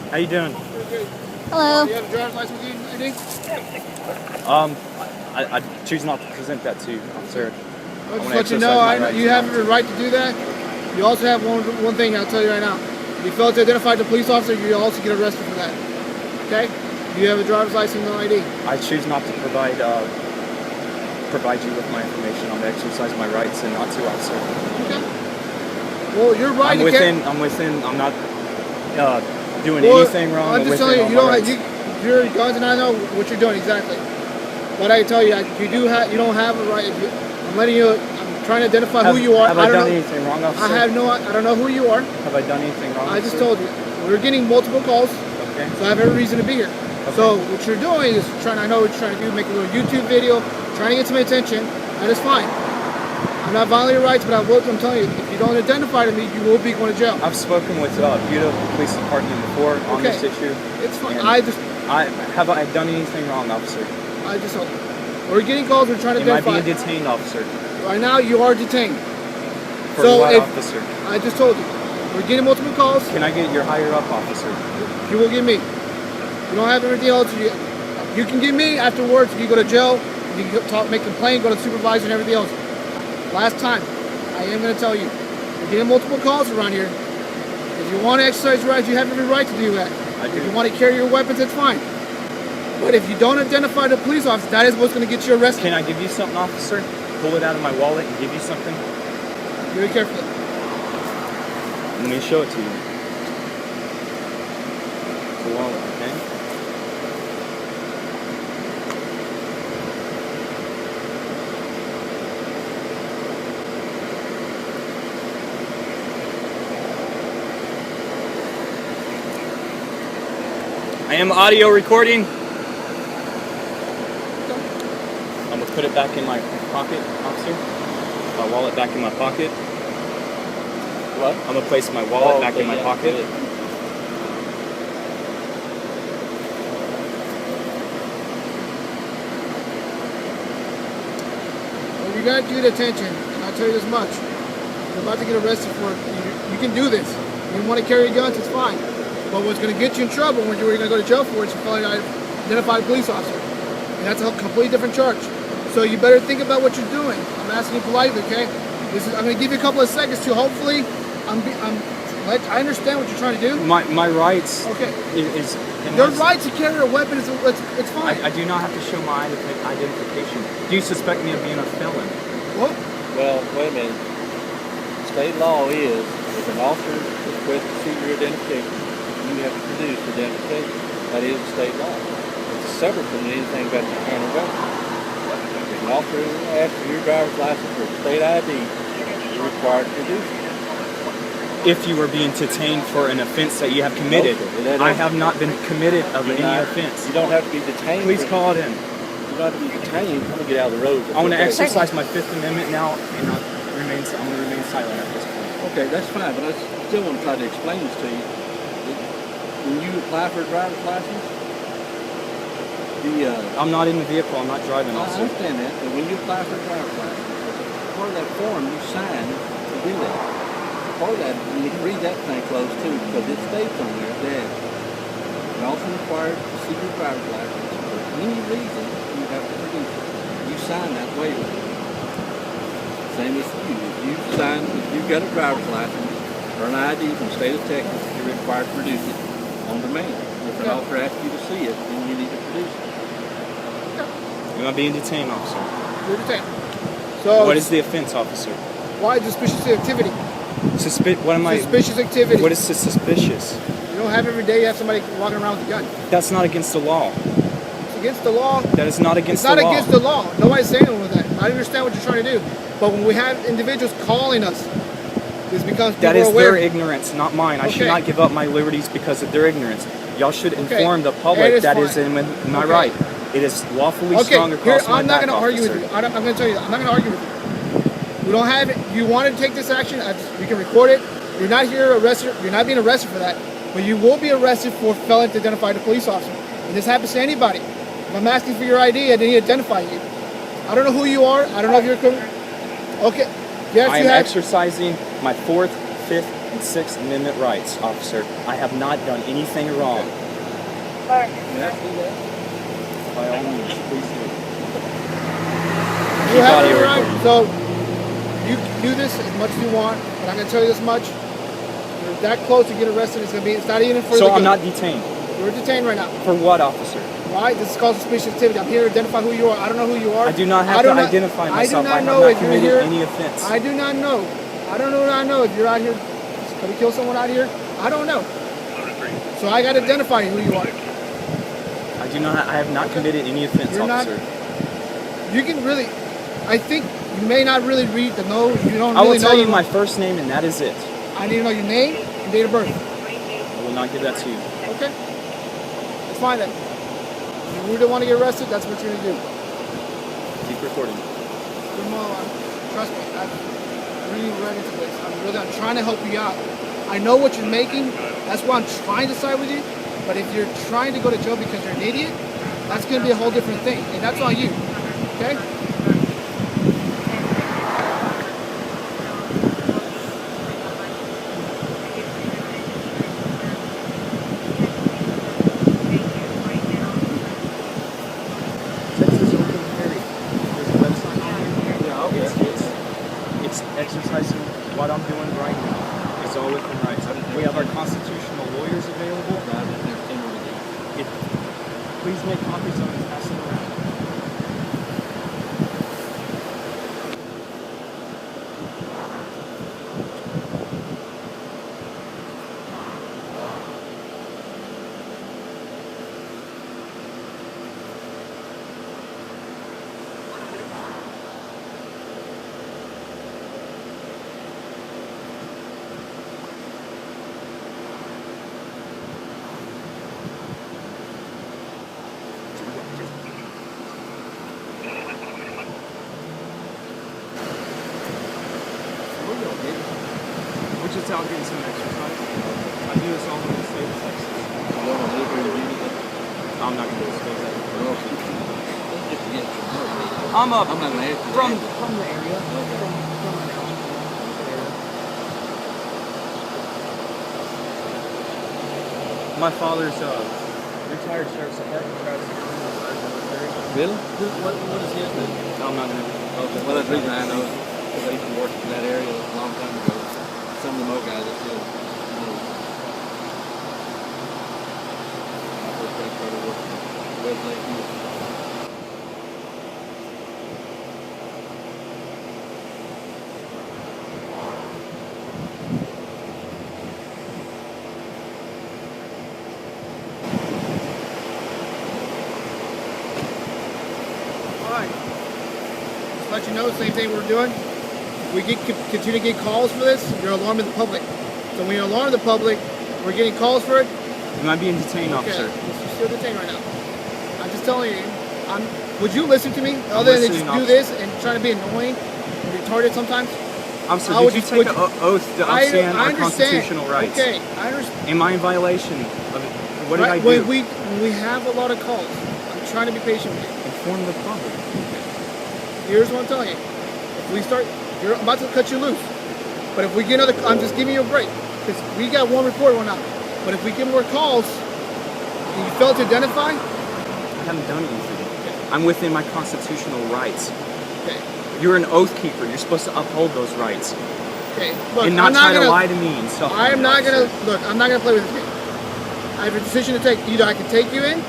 How you doing? Hello. You have a driver's license with you, ID? I choose not to present that to you, officer. I'll just let you know, you have every right to do that. You also have one thing I'll tell you right now. If you fail to identify the police officer, you also get arrested for that. Okay? You have a driver's license and ID. I choose not to provide you with my information. I'm going to exercise my rights and not to, officer. Okay. Well, you're right. I'm not doing anything wrong. I'm just telling you, you're guns, and I know what you're doing exactly. But I tell you, you don't have a right. I'm letting you. I'm trying to identify who you are. Have I done anything wrong, officer? I don't know who you are. Have I done anything wrong? I just told you. We're getting multiple calls. Okay. So I have every reason to be here. Okay. So what you're doing is I know what you're trying to do, make a little YouTube video, trying to get some attention. That is fine. I'm not violating your rights, but I'm telling you, if you don't identify to me, you will be going to jail. I've spoken with Buda Police Department before on this issue. It's fine. Have I done anything wrong, officer? I just hope. We're getting calls. We're trying to identify. Am I being detained, officer? Right now, you are detained. For what, officer? I just told you. We're getting multiple calls. Can I get your higher up, officer? You will get me. You don't have everything else. You can get me afterwards. You go to jail. You can make a complaint, go to the supervisor and everything else. Last time, I am going to tell you, we're getting multiple calls around here. If you want to exercise your rights, you have every right to do that. If you want to carry your weapons, that's fine. But if you don't identify the police officer, that is what's going to get you arrested. Can I give you something, officer? Pull it out of my wallet and give you something? Very carefully. Let me show it to you. The wallet, okay? I am audio recording. I'm gonna put it back in my pocket, officer. My wallet back in my pocket. What? I'm gonna place my wallet back in my pocket. Well, you gotta get attention, and I'll tell you this much. You're about to get arrested for it. You can do this. You want to carry guns, it's fine. But what's going to get you in trouble when you're going to go to jail for is failing to identify a police officer. And that's a completely different charge. So you better think about what you're doing. I'm asking you politely, okay? I'm going to give you a couple of seconds to hopefully. I understand what you're trying to do. My rights. Okay. Your right to carry a weapon it's fine. I do not have to show my identification. Do you suspect me of being a felon? What? Well, wait a minute. State law is if an officer requests to see your identification, you have to produce identification. That is state law. It's separate from anything about the county government. If an officer asks for your driver's license or state ID, you're required to produce it. If you were being detained for an offense that you have committed, I have not been committed of any offense. You don't have to be detained. Please call it in. You don't have to be detained. I'm gonna get out of the road. I want to exercise my Fifth Amendment now, and I'm going to remain silent at this point. Okay, that's fine, but I still want to try to explain this to you. When you apply for a driver's license, I'm not in the vehicle. I'm not driving. I Also, understand that, but when you apply for a driver's license, part of that form you sign to do that. Part of that, you need to read that thing close too, because it states on there that you're also required to see your driver's license for any reason you have to produce it. You sign that waiver. Same as you. If you've got a driver's license or an ID from the state of Texas, you're required to produce it on demand. If an officer asks you to see it, then you need to produce it. am I being detained, officer? You're detained. So what is the offense, officer? Why suspicious activity? Suspicious activity. What is suspicious? You don't have every day you have somebody walking around with a gun. That's not against the law. It's against the law. That is not against the law. It's not against the law. Nobody's saying with that. I understand what you're trying to do. But when we have individuals calling us, it's because people that is are aware. their ignorance, not mine. I should not give up my liberties because of their ignorance. Y'all should inform the public that is in my right. It is lawfully strong across my back. I'm not going to argue with you. I'm going to tell you that. I'm not going to argue with you. We don't have it. You want to take this action, we can record it. You're not here arrested. You're not being arrested for that. But you will be arrested for failing to identify the police officer. And this happens to anybody. If I'm asking for your ID, I didn't identify you. I don't know who you are. I don't know if you're a criminal. Okay. Yes, I am exercising my Fourth, Fifth, and Sixth Amendment rights, officer. I have not done anything wrong. Yes, do that. By all means, please do. You Keep have audio your right. recording. So you can do this as much as you want, but I'm gonna tell you this much: you're that close to get arrested. It's not even for. So I'm not detained. You're detained right now. For what, officer? Right? This is called suspicious activity. I'm here to identify who you are. I don't know who you are. I do not have to identify myself. I have not committed any offense. I do not know. I don't know if you're out here going to kill someone out here. I don't know. So I got to identify who you are. I have not committed any offense, You're not- officer. You can really, I think you may not really read the no. You don't I will really know. tell you my first name, and that is it. I need to know your name and date of birth. I will not give that to you. Okay? It's fine then. If you really want to get arrested, that's what you're going to do. Keep recording. Trust me, I've really read into this. I'm trying to help you out. I know what you're making. That's why I'm trying to side with you. But if you're trying to go to jail because you're an idiot, that's going to be a whole different thing. And that's on you. Okay? Texas Open Carry. There's a website on here. Yeah, okay. It's exercising what I'm doing right now. It's all within rights. We have our constitutional lawyers available. Please make copies of it and pass it around. We're just out getting some exercise. I do this all over the state of Texas. I'm not going to disclose that. I'm up I'm not gonna ask you from that. the area. My father's retired sheriff's department. Really? What is his name? I'm not going to. Okay, well, that's the reason I know, because I used to work in that area a long time ago. Some of the Mo guys are still know. I first started working at Red Lake Youth. Alright. Just let you know, same thing we're doing. We continue to get calls for this, you're alarming the public. So when you alarm the public, we're getting calls for it. Am I being detained, officer? You're still detained right now. I'm just telling you, would you listen to me? Other than just do this and trying to be annoying and retarded sometimes? Officer, did you take an oath to upstand our constitutional rights? Okay, I understand. Am I in violation of it? What did I do? When we have a lot of calls, I'm trying to be patient with you. Inform the public. Here's what I'm telling you. If we start, you're about to cut you loose. But if we get another, I'm just giving you a break. Because we got one report right now. But if we get more calls, and you fail to identify, I haven't done anything. I'm within my constitutional rights. okay. You're an oath keeper. You're supposed to uphold those rights. Okay. Look, And not I'm try not to gonna, lie to me and stuff. I am not gonna look. I'm not gonna play with this game. I have a decision to take. Either I can take you in.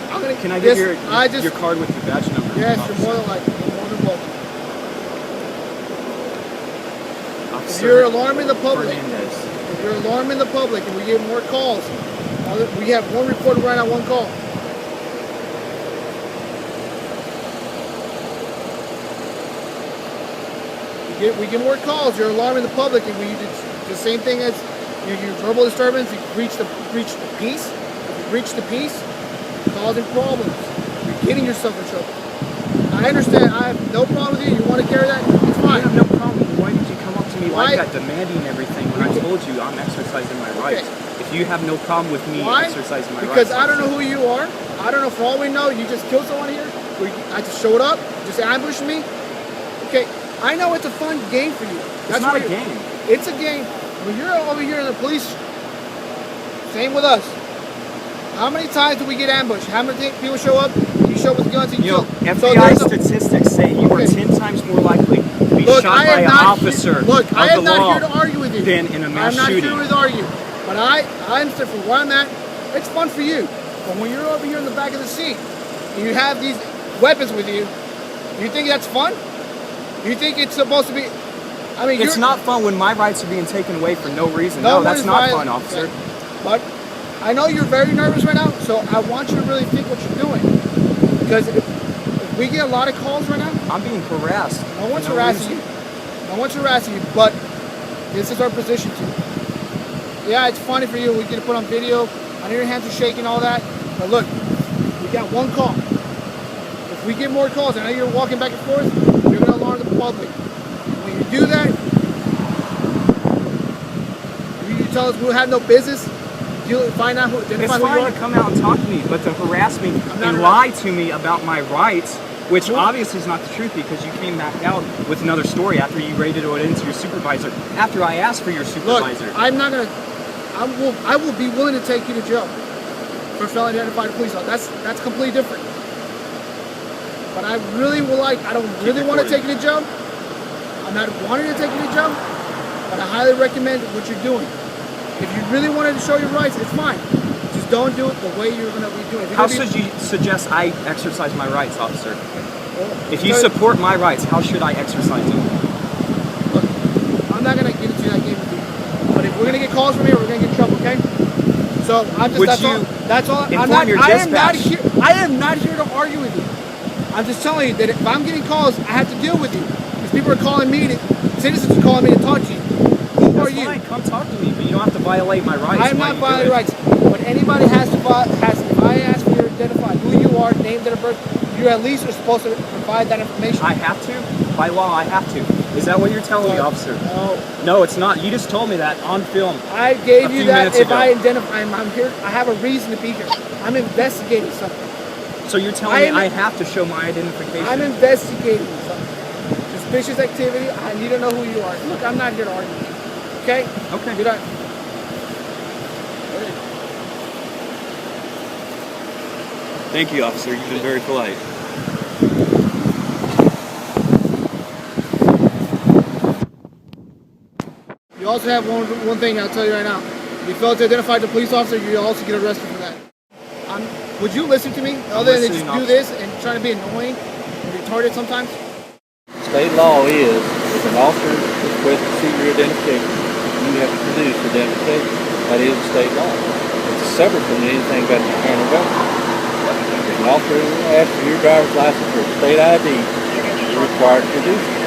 I'm gonna. Can I get your your card with your badge number? Yes, officer? you're more than likely. You're more than welcome. If Officer you're alarming the public, Fernandez. if you're alarming the public, and we get more calls, we have one report right now, one call. We get more calls. You're alarming the public, and we do the same thing as your verbal disturbance. You breach the peace. If you breach the peace, you're causing problems. You're getting yourself in trouble. I understand. I have no problem with you. You want to carry that? It's I fine. have no problem. Why did you come up to me Why? like that, demanding everything when I told you I'm exercising my rights? If you have no problem with me Why? exercising my Because rights, I don't know who you are. I don't know. For all we know, you just killed someone here. I just showed up, just ambushed me. Okay, I know it's a fun game for you. It's not a game. It's a game. when you're over here in the police, same with us. How many times do we get ambushed? How many people show up? You show up with guns and you kill. FBI statistics say you are 10 times more likely to be shot by an officer of the law I am not here to argue with you. than in a mass shooting. I'm not here to argue. But I understand from where I'm at, it's fun for you. But when you're over here in the back of the seat and you have these weapons with you, you think that's fun? You think it's supposed to be? I mean, it's not fun when my rights are being taken away for no reason. No, that's not fun, officer. But I know you're very nervous right now, so I want you to really think what you're doing. Because if we get a lot of calls right now, I'm being harassed. No one's harassing you. No one's harassing you, but this is our position too. Yeah, it's funny for you. We get to put on video. I know your hands are shaking, all that. But look, we got one call. If we get more calls, I know you're walking back and forth, you're going to alarm the public. When you do that, you tell us we have no business. You find out it's fine to come out and talk to me, but to harass me and lie to me about my rights, which obviously is not the truth because you came back out with another story after you rated it into your supervisor, after I asked for your supervisor. Look, I'm not going to, I will be willing to take you to jail for failing to identify the police officer. That's completely different. But I really I don't really want to take you to jail. I'm not wanting to take you to jail, but I highly recommend what you're doing. If you really wanted to show your rights, it's fine. Just don't do it the way you're going to be doing it. How should you suggest I exercise my rights, officer? If you support my rights, how should I exercise them? Look, I'm not going to get into that game with you. But if we're going to get calls from here, we're going to get in trouble, okay? So I'm just, that's all. I am not here to argue with you. I'm just telling you that if I'm getting calls, I have to deal with you. Because people are calling me, citizens are calling me to talk to you. Who are you? Fine, come talk to me, but you don't have to violate my rights. I'm not violating rights. But anybody has to, if I ask for you to identify who you are, name, date of birth, you at least are supposed to provide that information. I have to? By law, I have to. Is that what you're telling me, officer? No. No, it's not. You just told me that on film. I gave you that if I identify, I'm here, I have a reason to be here. I'm investigating something. So you're telling me I have to show my identification? I'm investigating something. Suspicious activity, I need to know who you are. Look, I'm not here to argue. Okay? Okay. You're not. Thank you, officer. You've been very polite. You also have one thing I'll tell you right now. If you fail to identify the police officer, you also get arrested for that. Would you listen to me other than just do this and try to be annoying and retarded sometimes? State law is if an officer requests to see your identification, you have to produce identification. That is state law. It's separate from anything about the county government. If an officer asks for your driver's license or state ID, you're required to produce it.